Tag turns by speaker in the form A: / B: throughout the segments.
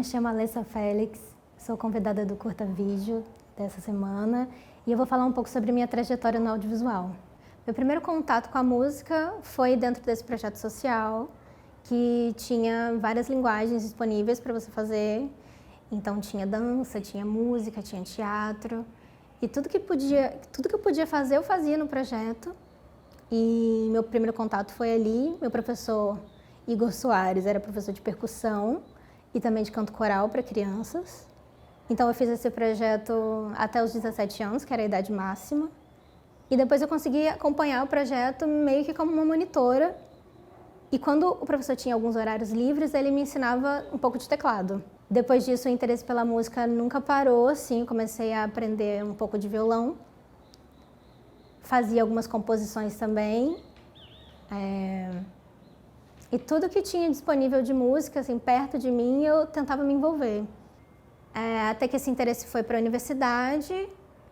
A: me chamo Alessa Félix, sou convidada do Curta Vídeo dessa semana e eu vou falar um pouco sobre minha trajetória no audiovisual. Meu primeiro contato com a música foi dentro desse projeto social, que tinha várias linguagens disponíveis para você fazer. Então tinha dança, tinha música, tinha teatro e tudo que eu podia fazer eu fazia no projeto. E meu primeiro contato foi ali. Meu professor Igor Soares era professor de percussão e também de canto coral para crianças. Então eu fiz esse projeto até os 17 anos, que era a idade máxima. E depois eu consegui acompanhar o projeto meio que como uma monitora. E quando o professor tinha alguns horários livres, ele me ensinava um pouco de teclado. Depois disso, o interesse pela música nunca parou, assim, comecei a aprender um pouco de violão. Fazia algumas composições também. E tudo que tinha disponível de música, assim, perto de mim, eu tentava me envolver. Até que esse interesse foi para a universidade,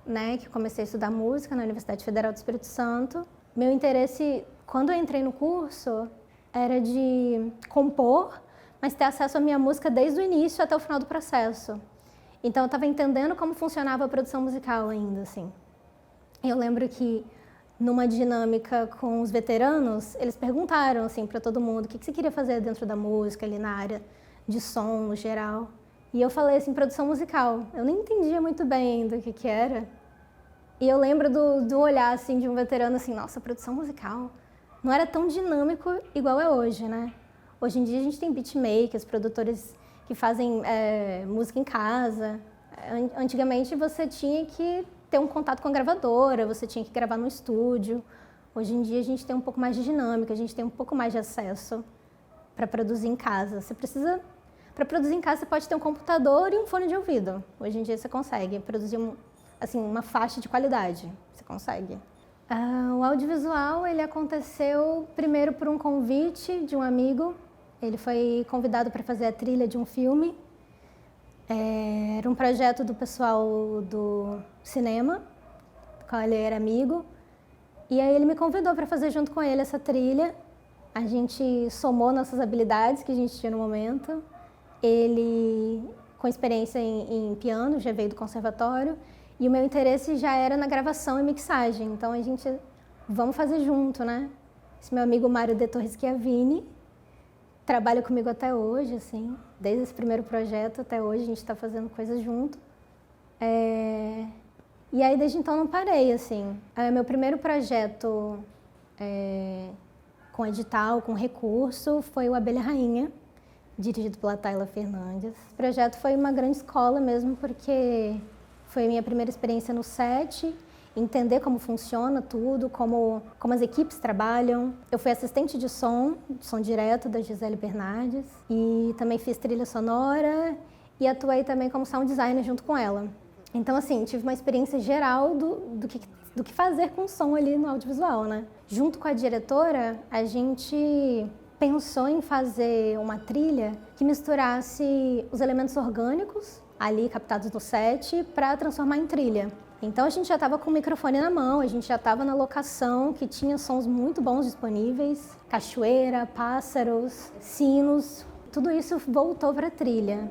A: né, que comecei a estudar música na Universidade Federal do Espírito Santo. Meu interesse, quando eu entrei no curso, era de compor, mas ter acesso à minha música desde o início até o final do processo. Então eu estava entendendo como funcionava a produção musical ainda, assim. Eu lembro que numa dinâmica com os veteranos, eles perguntaram assim para todo mundo o que você queria fazer dentro da música, ali na área de som no geral. E eu falei assim, produção musical. Eu nem entendia muito bem ainda o que era. E eu lembro do olhar assim de um veterano assim, nossa, produção musical. Não era tão dinâmico igual é hoje, né? Hoje em dia a gente tem beatmakers, produtores que fazem música em casa. Antigamente você tinha que ter um contato com a gravadora, você tinha que gravar no estúdio. Hoje em dia a gente tem um pouco mais de dinâmica, a gente tem um pouco mais de acesso para produzir em casa. Para produzir em casa você pode ter um computador e um fone de ouvido. Hoje em dia você consegue produzir assim, uma faixa de qualidade, você consegue. O audiovisual ele aconteceu primeiro por um convite de um amigo. Ele foi convidado para fazer a trilha de um filme. Era um projeto do pessoal do cinema, do qual ele era amigo. E aí ele me convidou para fazer junto com ele essa trilha. A gente somou nossas habilidades que a gente tinha no momento. Ele, com experiência em piano, já veio do conservatório. E o meu interesse já era na gravação e mixagem. Então a gente, vamos fazer junto, né? Esse meu amigo Mário de Torres Schiavini trabalha comigo até hoje, assim. Desde esse primeiro projeto até hoje a gente está fazendo coisas junto. E aí desde então não parei, assim. Meu primeiro projeto com edital, com recurso, foi o Abelha Rainha, dirigido pela Tayla Fernandes. Esse projeto foi uma grande escola mesmo, porque foi a minha primeira experiência no set, entender como funciona tudo, como as equipes trabalham. Eu fui assistente de som direto da Gisele Bernardes, e também fiz trilha sonora e atuei também como sound designer junto com ela. Então, assim, tive uma experiência geral do que fazer com som ali no audiovisual, né? Junto com a diretora, a gente pensou em fazer uma trilha que misturasse os elementos orgânicos ali captados no set para transformar em trilha. Então a gente já estava com o microfone na mão, a gente já estava na locação que tinha sons muito bons disponíveis, cachoeira, pássaros, sinos, tudo isso voltou para a trilha.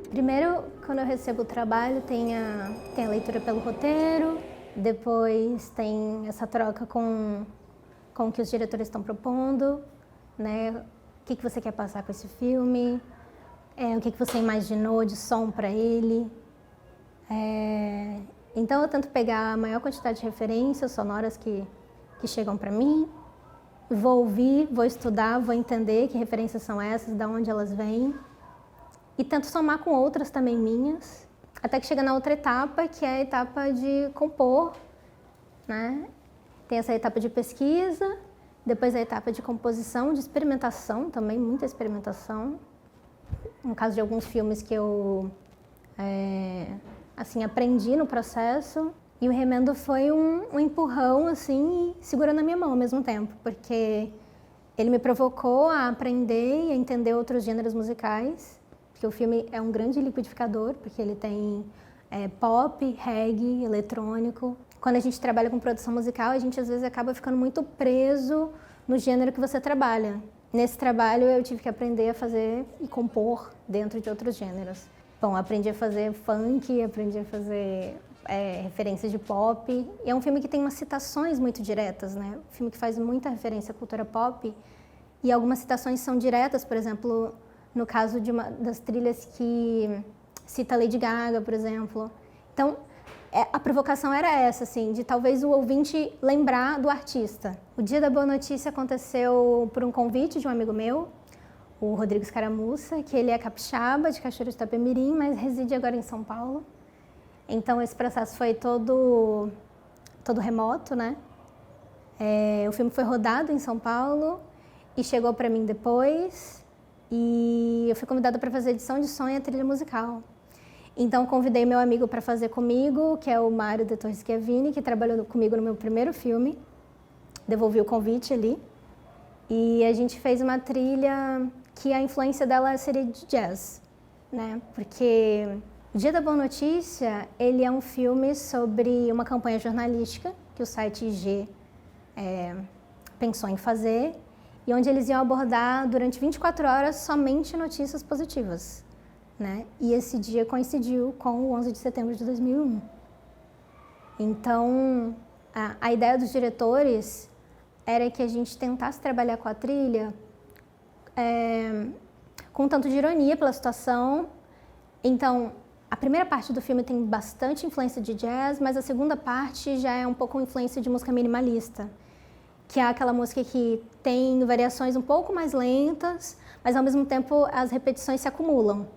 A: Primeiro, quando eu recebo o trabalho, tem a leitura pelo roteiro, depois tem essa troca com o que os diretores estão propondo, né? O que você quer passar com esse filme, o que você imaginou de som para ele. Então eu tento pegar a maior quantidade de referências sonoras que chegam para mim, vou ouvir, vou estudar, vou entender que referências são essas, de onde elas vêm. E tento somar com outras também minhas, até que chega na outra etapa, que é a etapa de compor, né? Tem essa etapa de pesquisa, depois a etapa de composição, de experimentação também, muita experimentação. No caso de alguns filmes que eu assim, aprendi no processo. E o Remendo foi um empurrão, assim, segurando a minha mão ao mesmo tempo, porque ele me provocou a aprender e a entender outros gêneros musicais, porque o filme é um grande liquidificador, porque ele tem pop, reggae, eletrônico. Quando a gente trabalha com produção musical, a gente às vezes acaba ficando muito preso no gênero que você trabalha. Nesse trabalho eu tive que aprender a fazer e compor dentro de outros gêneros. Bom, aprendi a fazer funk, aprendi a fazer referências de pop. E é um filme que tem umas citações muito diretas, né? Um filme que faz muita referência à cultura pop. E algumas citações são diretas, por exemplo, no caso de uma das trilhas que cita Lady Gaga, por exemplo. Então, a provocação era essa, assim, de talvez o ouvinte lembrar do artista. O Dia da Boa Notícia aconteceu por um convite de um amigo meu, o Rodrigo Escaramuça, que ele é capixaba, de Cachoeira de Itapemirim, mas reside agora em São Paulo. Então, esse processo foi todo remoto, né? O filme foi rodado em São Paulo e chegou para mim depois. E eu fui convidada para fazer edição de som e a trilha musical. Então, convidei meu amigo para fazer comigo, que é o Mário de Torres Schiavini, que trabalhou comigo no meu primeiro filme. Devolvi o convite ali. E a gente fez uma trilha que a influência dela seria de jazz, né? Porque O Dia da Boa Notícia, ele é um filme sobre uma campanha jornalística que o site IG pensou em fazer, e onde eles iam abordar durante 24 horas somente notícias positivas, né? E esse dia coincidiu com o 11 de setembro de 2001. Então, a ideia dos diretores era que a gente tentasse trabalhar com a trilha com um tanto de ironia pela situação. Então, a primeira parte do filme tem bastante influência de jazz, mas a segunda parte já é um pouco influência de música minimalista, que é aquela música que tem variações um pouco mais lentas, mas ao mesmo tempo as repetições se acumulam,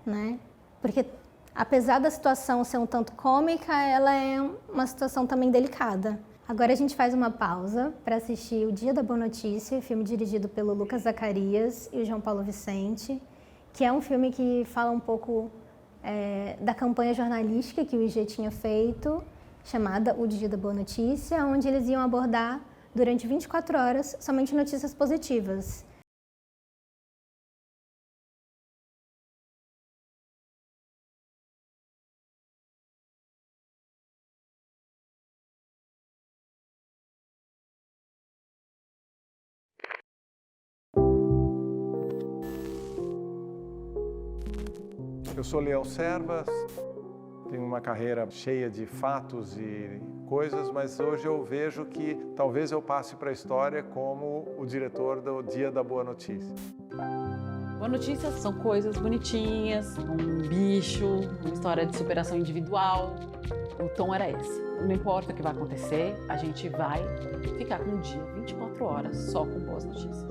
A: né? Porque apesar da situação ser um tanto cômica, ela é uma situação também delicada. Agora a gente faz uma pausa para assistir O Dia da Boa Notícia, filme dirigido pelo Lucas Zacarias e o João Paulo Vicente, que é um filme que fala um pouco da campanha jornalística que o IG tinha feito, chamada O Dia da Boa Notícia, onde eles iam abordar durante 24 horas somente notícias positivas.
B: Eu sou Leão Servas, tenho uma carreira cheia de fatos e coisas, mas hoje eu vejo que talvez eu passe para a história como o diretor do Dia da Boa Notícia.
C: Boa Notícia são coisas bonitinhas, um bicho, uma história de superação individual. O tom era esse. Não importa o que vai acontecer, a gente vai ficar com um dia, 24 horas, só com boas notícias.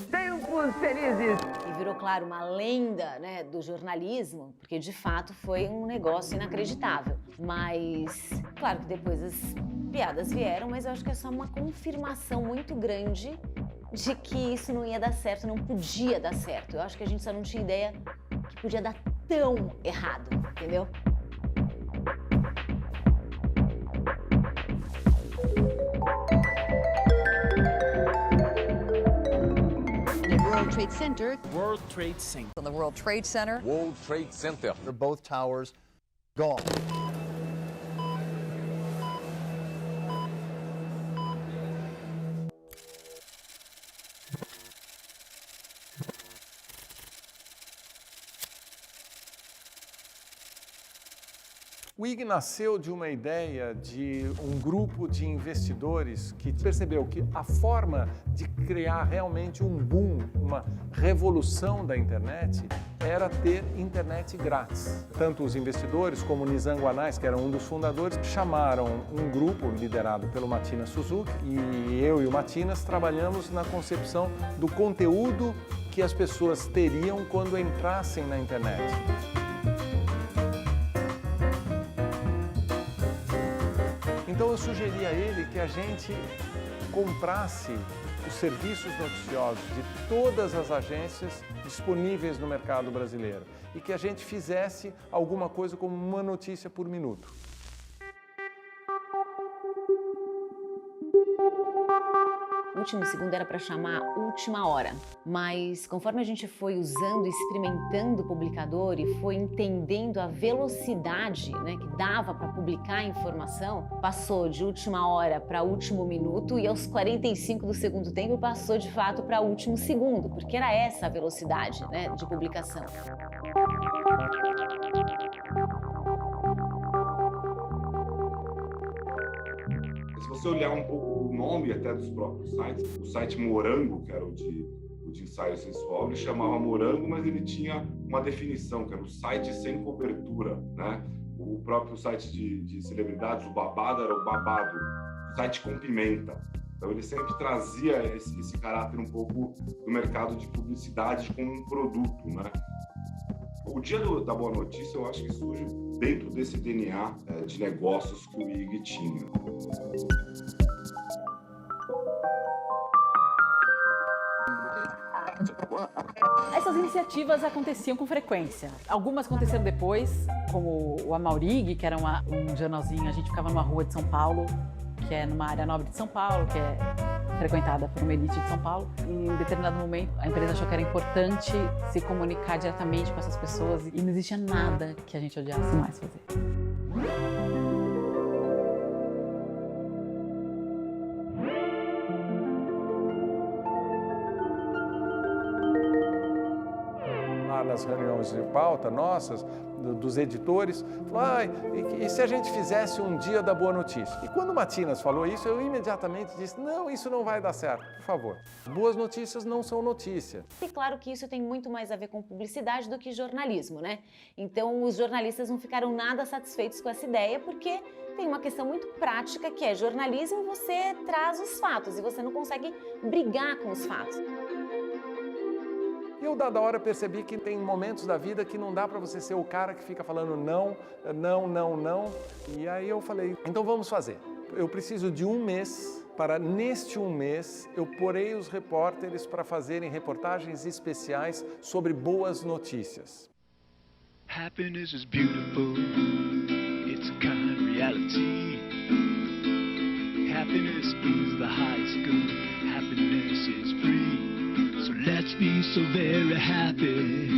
D: Tempos felizes!
E: E virou, claro, uma lenda, né, do jornalismo, porque de fato foi um negócio inacreditável. Mas, claro que depois as piadas vieram, mas eu acho que é só uma confirmação muito grande de que isso não ia dar certo, não podia dar certo. Eu acho que a gente só não tinha ideia que podia dar tão errado, entendeu?
F: World Trade Center.
G: World Trade Center.
F: On the World Trade Center.
H: World Trade Center.
G: They're both towers gone.
B: O IG nasceu de uma ideia de um grupo de investidores que percebeu que a forma de criar realmente um boom, uma revolução da internet, era ter internet grátis. Tanto os investidores como o Nizam Guanais, que era um dos fundadores, chamaram um grupo liderado pelo Matinas Suzuki, e eu e o Matinas trabalhamos na concepção do conteúdo que as pessoas teriam quando entrassem na internet. Então eu sugeri a ele que a gente comprasse os serviços noticiosos de todas as agências disponíveis no mercado brasileiro e que a gente fizesse alguma coisa como uma notícia por minuto.
E: O último segundo era para chamar última hora, mas conforme a gente foi usando e experimentando o publicador e foi entendendo a velocidade, né, que dava para publicar a informação, passou de última hora para último minuto e aos 45 do segundo tempo passou de fato para último segundo, porque era essa a velocidade, né, de publicação.
D: Se você olhar um pouco o nome até dos próprios sites, o site Morango, que era o de ensaio sensual, ele chamava Morango, mas ele tinha uma definição, que era o site sem cobertura, né? O próprio site de celebridades, o Babado, era o Babado, o site com pimenta. Então ele sempre trazia esse caráter um pouco do mercado de publicidade como um produto, né? O Dia da Boa Notícia, eu acho que surge dentro desse DNA de negócios que o IG tinha.
C: Essas iniciativas aconteciam com frequência. Algumas aconteceram depois, como o Amaurig, que era um jornalzinho, a gente ficava numa rua de São Paulo, que é numa área nobre de São Paulo, que é frequentada por uma elite de São Paulo. Em um determinado momento, a empresa achou que era importante se comunicar diretamente com essas pessoas e não existia nada que a gente odiasse mais fazer.
B: Nas reuniões de pauta nossas, dos editores, falou, e se a gente fizesse um Dia da Boa Notícia? E quando o Matinas falou isso, eu imediatamente disse, não, isso não vai dar certo, por favor. Boas notícias não são notícia.
E: E claro que isso tem muito mais a ver com publicidade do que jornalismo, né? Então os jornalistas não ficaram nada satisfeitos com essa ideia, porque tem uma questão muito prática que é jornalismo, você traz os fatos e você não consegue brigar com os fatos.
B: E eu, dada hora, percebi que tem momentos da vida que não dá para você ser o cara que fica falando não, não, não, não. E aí eu falei, então vamos fazer. Eu preciso de um mês para, neste um mês, eu porei os repórteres para fazerem reportagens especiais sobre boas notícias.
H: Happiness is beautiful. It's a kind of reality. Happiness is the highest good. Happiness is free. So let's be so very happy.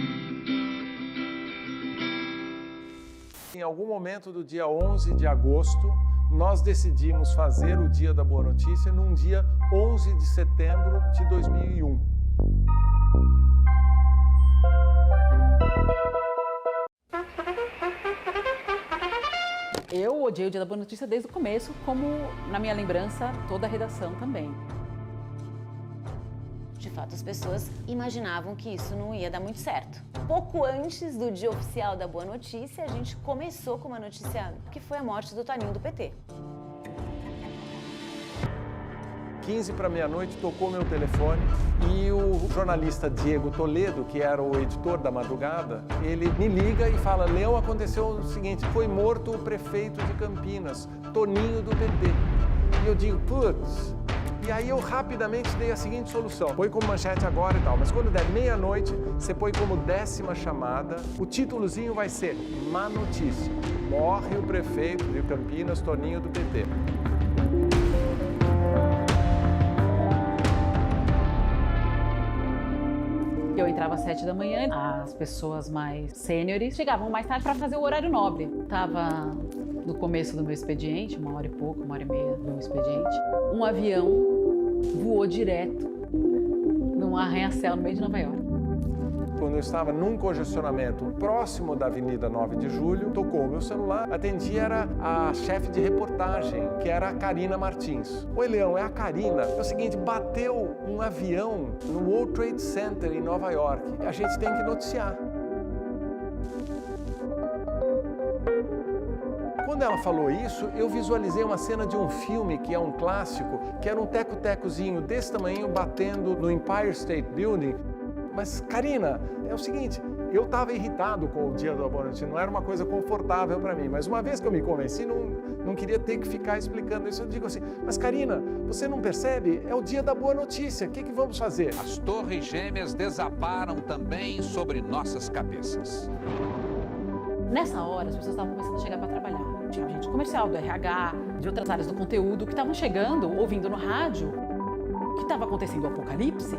B: Em algum momento do dia 11 de agosto, nós decidimos fazer o Dia da Boa Notícia num dia 11 de setembro de 2001.
C: Eu odiei o Dia da Boa Notícia desde o começo, como, na minha lembrança, toda a redação também.
E: De fato, as pessoas imaginavam que isso não ia dar muito certo. Pouco antes do dia oficial da Boa Notícia, a gente começou com uma notícia que foi a morte do Toninho do PT.
B: 15 para meia-noite, tocou meu telefone e o jornalista Diego Toledo, que era o editor da madrugada, ele me liga e fala, Leão, aconteceu o seguinte, foi morto o prefeito de Campinas, Toninho do PT. E eu digo, putz... E aí eu rapidamente dei a seguinte solução, põe como manchete agora e tal, mas quando der meia-noite, você põe como 10ª chamada, o títulozinho vai ser Má Notícia, morre o prefeito de Campinas, Toninho do PT.
C: Eu entrava às 7 da manhã, as pessoas mais sêniores chegavam mais tarde para fazer o horário nobre. Estava no começo do meu expediente, 1 hora e pouco, 1 hora e meia do meu expediente. Um avião voou direto num arranha-céu no meio de Nova York.
B: Quando eu estava num congestionamento próximo da Avenida 9 de Julho, tocou o meu celular, atendi, era a chefe de reportagem, que era a Karina Martins. Oi, Leão, é a Karina. É o seguinte, bateu um avião no World Trade Center em Nova York. A gente tem que noticiar. Quando ela falou isso, eu visualizei uma cena de um filme que é um clássico, que era um teco-tecozinho desse tamanho batendo no Empire State Building. Mas, Karina, é o seguinte, Eu estava irritado com o dia da boa notícia, não era uma coisa confortável para mim, mas uma vez que eu me convenci, não queria ter que ficar explicando isso. Eu digo assim, mas Karina, você não percebe? É o dia da boa notícia, o que vamos fazer?
I: As torres gêmeas desabaram também sobre nossas cabeças.
C: Nessa hora, as pessoas estavam começando a chegar para trabalhar. Tinha gente comercial, do RH, de outras áreas do conteúdo, que estavam chegando, ouvindo no rádio o que estava acontecendo, o apocalipse,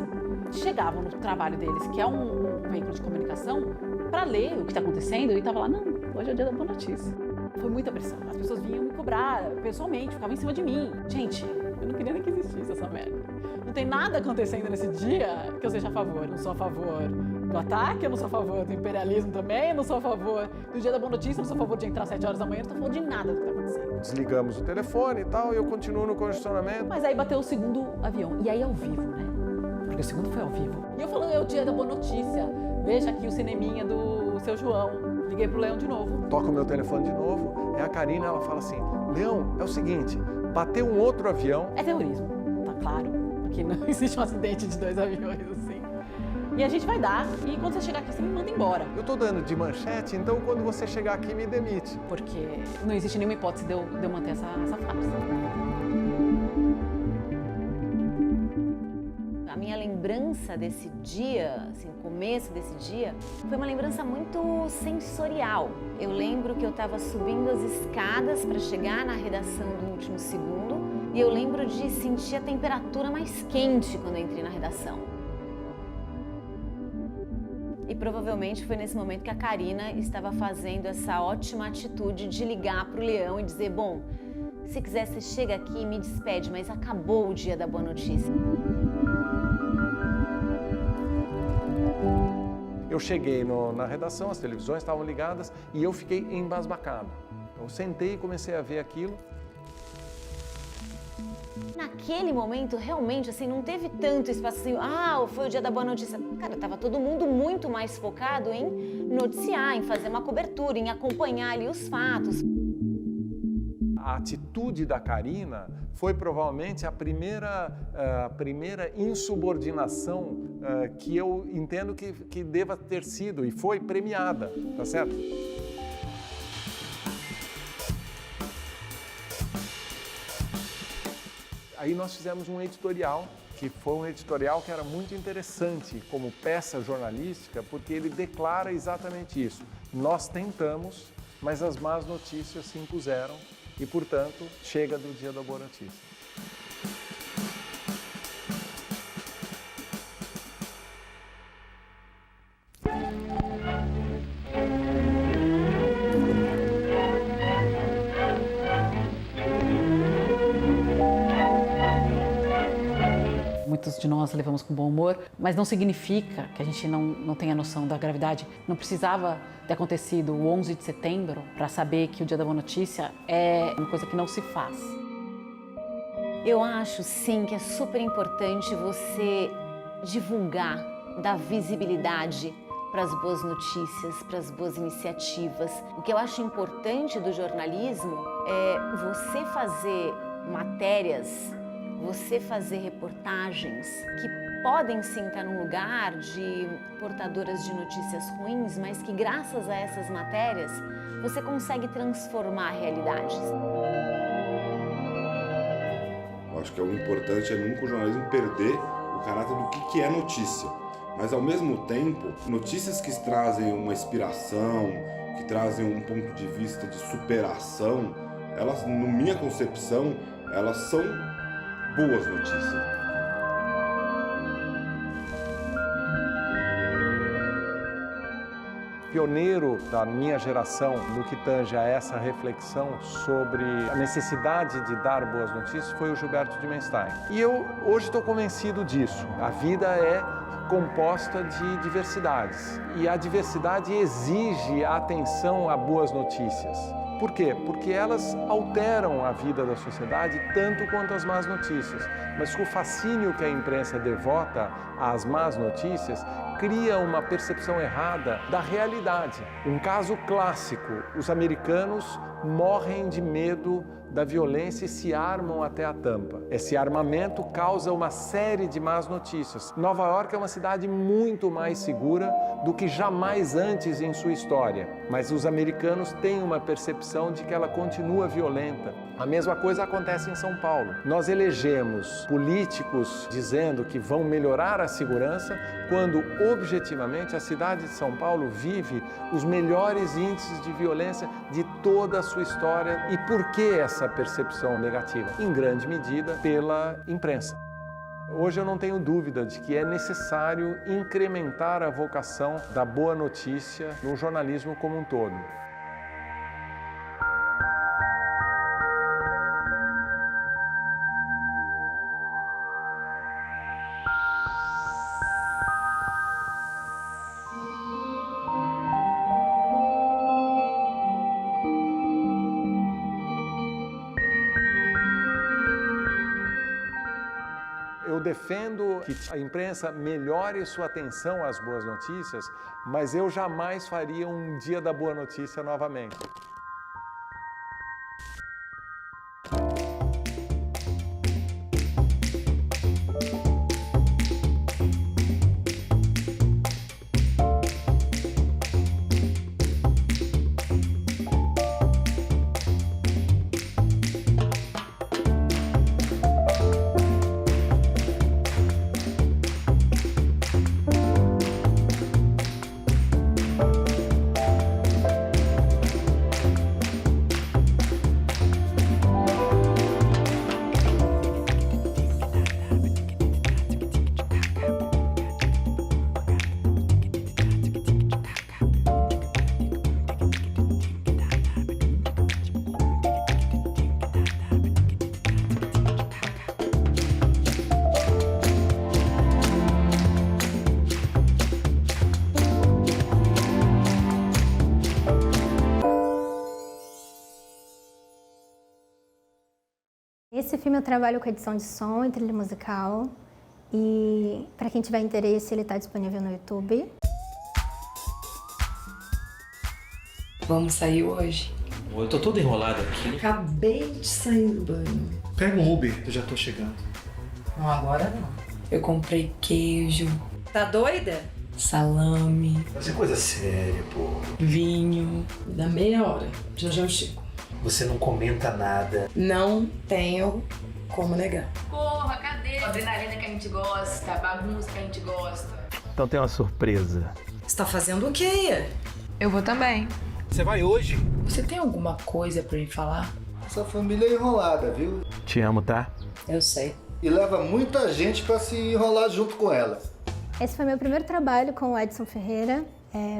C: chegavam no trabalho deles, que é um veículo de comunicação, para ler o que está acontecendo, e estava lá, não, hoje é o dia da boa notícia. Foi muita pressão. As pessoas vinham me cobrar pessoalmente, ficavam em cima de mim. Gente, eu não queria nem que existisse essa merda. Não tem nada acontecendo nesse dia que eu seja a favor. Eu não sou a favor do ataque, eu não sou a favor do imperialismo também, eu não sou a favor do dia da boa notícia, eu não sou a favor de entrar às 7 horas da manhã, eu não estou a favor de nada do que está acontecendo.
B: Desligamos o telefone e tal, e eu continuo no congestionamento.
C: Mas aí bateu o segundo avião, e aí ao vivo, né? Porque o segundo foi ao vivo. E eu falando, é o dia da boa notícia, veja aqui o cineminha do seu João. Liguei pro Leão de novo.
B: Toca o meu telefone de novo, é a Karina, ela fala assim, Leão, é o seguinte, bateu um outro avião.
C: É terrorismo, tá claro, porque não existe um acidente de 2 aviões assim. E a gente vai dar, e quando você chegar aqui, você me manda embora.
B: Eu tô dando de manchete, então quando você chegar aqui, me demite.
C: Porque não existe nenhuma hipótese de eu manter essa farsa.
E: A minha lembrança desse dia, assim, o começo desse dia, foi uma lembrança muito sensorial. Eu lembro que eu estava subindo as escadas para chegar na redação do Último Segundo e eu lembro de sentir a temperatura mais quente quando eu entrei na redação. E provavelmente foi nesse momento que a Karina estava fazendo essa ótima atitude de ligar para o Leão e dizer, bom, se quiser você chega aqui e me despede, mas acabou o dia da boa notícia.
B: Eu cheguei na redação, as televisões estavam ligadas e eu fiquei embasbacado. Eu sentei e comecei a ver aquilo.
E: Naquele momento, realmente, assim, não teve tanto espaço assim, foi o dia da boa notícia. Cara, tava todo mundo muito mais focado em noticiar, em fazer uma cobertura, em acompanhar ali os fatos.
B: A atitude da Karina foi provavelmente a primeira insubordinação que eu entendo que deva ter sido e foi premiada, tá certo? Aí nós fizemos um editorial, que foi um editorial que era muito interessante como peça jornalística, porque ele declara exatamente isso. Nós tentamos, mas as más notícias se impuseram e, portanto, chega do dia da boa notícia.
C: Muitos de nós levamos com bom humor, mas não significa que a gente não tenha noção da gravidade. Não precisava ter acontecido o 11 de setembro para saber que o Dia da Boa Notícia é uma coisa que não se faz.
E: Eu acho, sim, que é super importante você divulgar, dar visibilidade para as boas notícias, para as boas iniciativas. O que eu acho importante do jornalismo é você fazer matérias, você fazer reportagens que podem sim estar num lugar de portadoras de notícias ruins, mas que graças a essas matérias você consegue transformar realidades.
D: Eu acho que o importante é nunca o jornalismo perder o caráter do que é notícia. Mas ao mesmo tempo, notícias que trazem uma inspiração, que trazem um ponto de vista de superação, elas, na minha concepção, elas são boas notícias.
B: Pioneiro da minha geração no que tange a essa reflexão sobre a necessidade de dar boas notícias foi o Gilberto de Menstein. E eu hoje estou convencido disso. A vida é composta de diversidades e a diversidade exige atenção a boas notícias. Por quê? Porque elas alteram a vida da sociedade tanto quanto as más notícias. Mas o fascínio que a imprensa devota às más notícias cria uma percepção errada da realidade. Um caso clássico, os americanos morrem de medo da violência e se armam até a tampa. Esse armamento causa uma série de más notícias. Nova York é uma cidade muito mais segura do que jamais antes em sua história, mas os americanos têm uma percepção de que ela continua violenta. A mesma coisa acontece em São Paulo. Nós elegemos políticos dizendo que vão melhorar a segurança, quando objetivamente a cidade de São Paulo vive os melhores índices de violência de toda a sua história. E por que essa percepção negativa? Em grande medida pela imprensa. Hoje eu não tenho dúvida de que é necessário incrementar a vocação da boa notícia no jornalismo como um todo. Eu defendo que a imprensa melhore sua atenção às boas notícias, mas eu jamais faria um dia da boa notícia novamente.
A: Esse filme eu trabalho com edição de som e trilha musical. E para quem tiver interesse, ele está disponível no YouTube.
J: Vamos sair hoje?
K: Eu tô todo enrolado aqui.
J: Acabei de sair do banho.
K: Pega um Uber, eu já tô chegando.
J: Não, agora não. Eu comprei queijo. Tá doida? Salame.
K: Mas é coisa séria, pô.
J: Vinho. Me dá meia hora. Já já eu chego.
K: Você não comenta nada.
J: Não tenho como negar.
L: Porra, cadê a adrenalina que a gente gosta, a bagunça que a gente gosta?
K: Então tem uma surpresa.
J: Você tá fazendo o quê?
L: Eu vou também.
K: Você vai hoje?
J: Você tem alguma coisa pra me falar?
M: Sua família é enrolada, viu?
K: Te amo, tá?
J: Eu sei.
M: E leva muita gente pra se enrolar junto com ela.
A: Esse foi meu primeiro trabalho com o Edson Ferreira,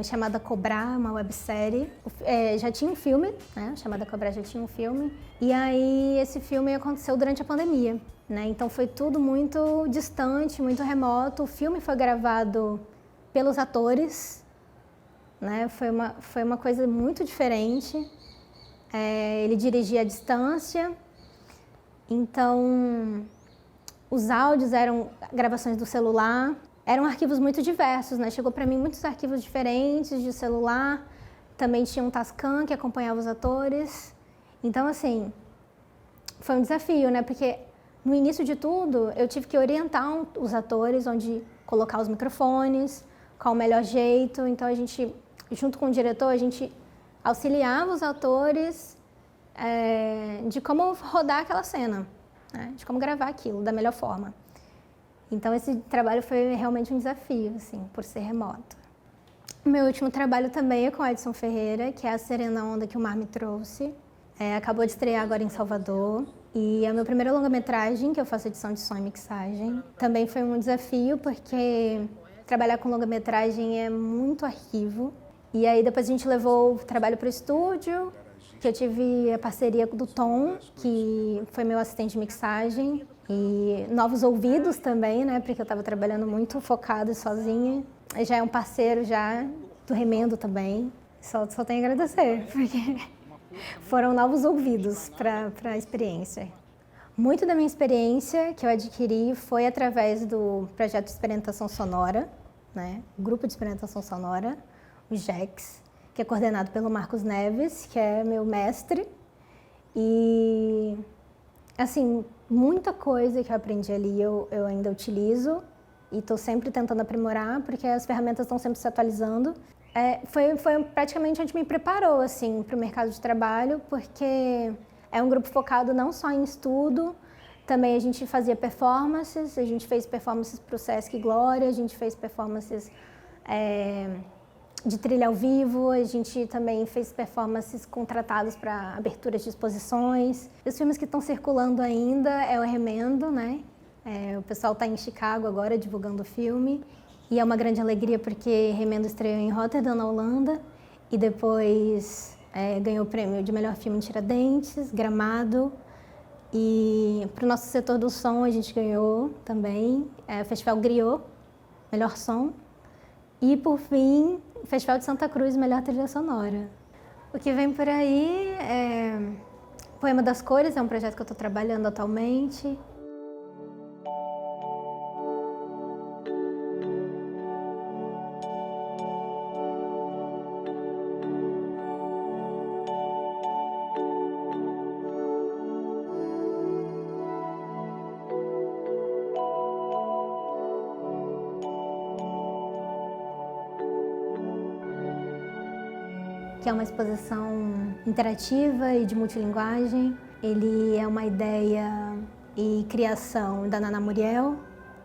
A: chamada Cobrar, uma websérie. Já tinha um filme, né? Chamada Cobrar já tinha um filme. E aí esse filme aconteceu durante a pandemia, né? Então foi tudo muito distante, muito remoto. O filme foi gravado pelos atores, né? Foi uma coisa muito diferente. Ele dirigia à distância, então os áudios eram gravações do celular. Eram arquivos muito diversos, né? Chegou para mim muitos arquivos diferentes de celular. Também tinha um Tascam que acompanhava os atores. Então, assim, foi um desafio, né? Porque no início de tudo, eu tive que orientar os atores onde colocar os microfones, qual o melhor jeito. Então, a gente, junto com o diretor, a gente auxiliava os atores de como rodar aquela cena, né? De como gravar aquilo da melhor forma. Então, esse trabalho foi realmente um desafio, assim, por ser remoto. O meu último trabalho também é com o Edson Ferreira, que é A Serena Onda que o Mar me trouxe. Acabou de estrear agora em Salvador. E é o meu primeiro longa-metragem, que eu faço edição de som e mixagem. Também foi um desafio, porque trabalhar com longa-metragem é muito arquivo. E aí depois a gente levou o trabalho para o estúdio, que eu tive a parceria do Tom, que foi meu assistente de mixagem. E novos ouvidos também, né? Porque eu estava trabalhando muito focada e sozinha. Já é um parceiro já do Remendo também. Só tenho a agradecer, porque foram novos ouvidos para a experiência. Muito da minha experiência que eu adquiri foi através do projeto de experimentação sonora, né? O grupo de experimentação sonora, o GEX, que é coordenado pelo Marcos Neves, que é meu mestre. E, assim, muita coisa que eu aprendi ali eu ainda utilizo e estou sempre tentando aprimorar, porque as ferramentas estão sempre se atualizando. Foi praticamente onde me preparou, assim, para o mercado de trabalho, porque é um grupo focado não só em estudo, também a gente fazia performances, a gente fez performances para o Sesc Glória, a gente fez performances de trilha ao vivo, a gente também fez performances contratadas para aberturas de exposições. Os filmes que estão circulando ainda é o Remendo, né? O pessoal está em Chicago agora divulgando o filme. E é uma grande alegria porque Remendo estreou em Rotterdam, na Holanda, e depois ganhou o prêmio de melhor filme em Tiradentes, Gramado. E para o nosso setor do som a gente ganhou também o Festival Griot, melhor som. E por fim, o Festival de Santa Cruz, melhor trilha sonora. O que vem por aí é Poema das Cores, é um projeto que eu estou trabalhando atualmente. Que é uma exposição interativa e de multilinguagem. Ele é uma ideia e criação da Nana Muriel.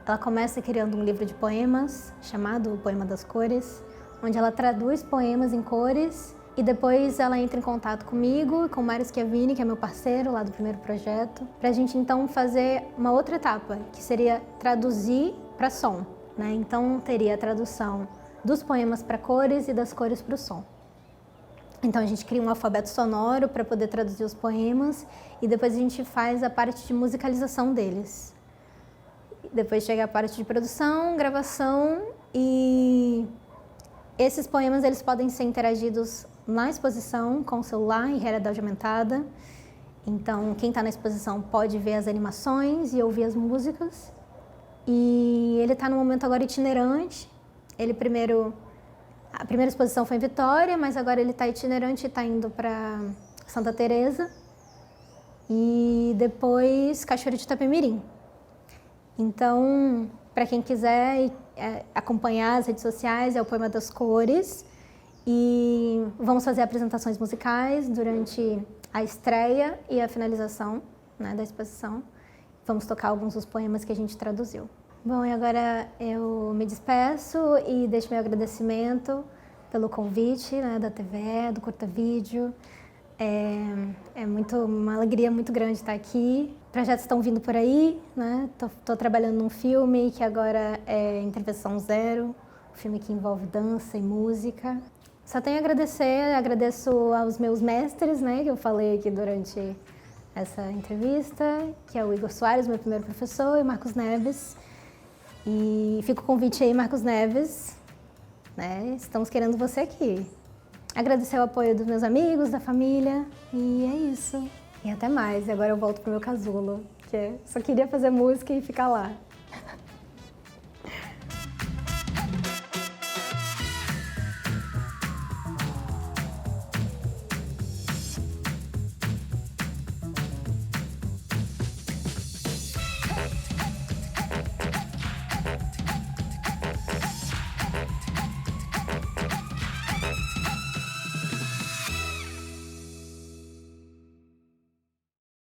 A: Ela começa criando um livro de poemas chamado O Poema das Cores, onde ela traduz poemas em cores e depois ela entra em contato comigo e com o Mário Schiavini, que é meu parceiro lá do primeiro projeto, para a gente então fazer uma outra etapa, que seria traduzir para som, né? Então teria a tradução dos poemas para cores e das cores para o som. Então a gente cria um alfabeto sonoro para poder traduzir os poemas e depois a gente faz a parte de musicalização deles. Depois chega a parte de produção, gravação e esses poemas eles podem ser interagidos na exposição com o celular em realidade aumentada. Então quem está na exposição pode ver as animações e ouvir as músicas. E ele está no momento agora itinerante. A primeira exposição foi em Vitória, mas agora ele está itinerante e está indo para Santa Teresa e depois Cachoeiro de Itapemirim. Então, para quem quiser acompanhar as redes sociais, é o Poema das Cores e vamos fazer apresentações musicais durante a estreia e a finalização, né, da exposição. Vamos tocar alguns dos poemas que a gente traduziu. Bom, e agora eu me despeço e deixo meu agradecimento pelo convite, né, da TVE, do Curta Vídeo. É uma alegria muito grande estar aqui. Projetos estão vindo por aí, né? Tô trabalhando num filme que agora é Intervenção Zero, um filme que envolve dança e música. Só tenho a agradecer, agradeço aos meus mestres, né, que eu falei aqui durante essa entrevista, que é o Igor Soares, meu primeiro professor, e o Marcos Neves. E fica o convite aí, Marcos Neves, né? Estamos querendo você aqui. Agradecer o apoio dos meus amigos, da família, e é isso. E até mais. E agora eu volto pro meu casulo, que só queria fazer música e ficar lá.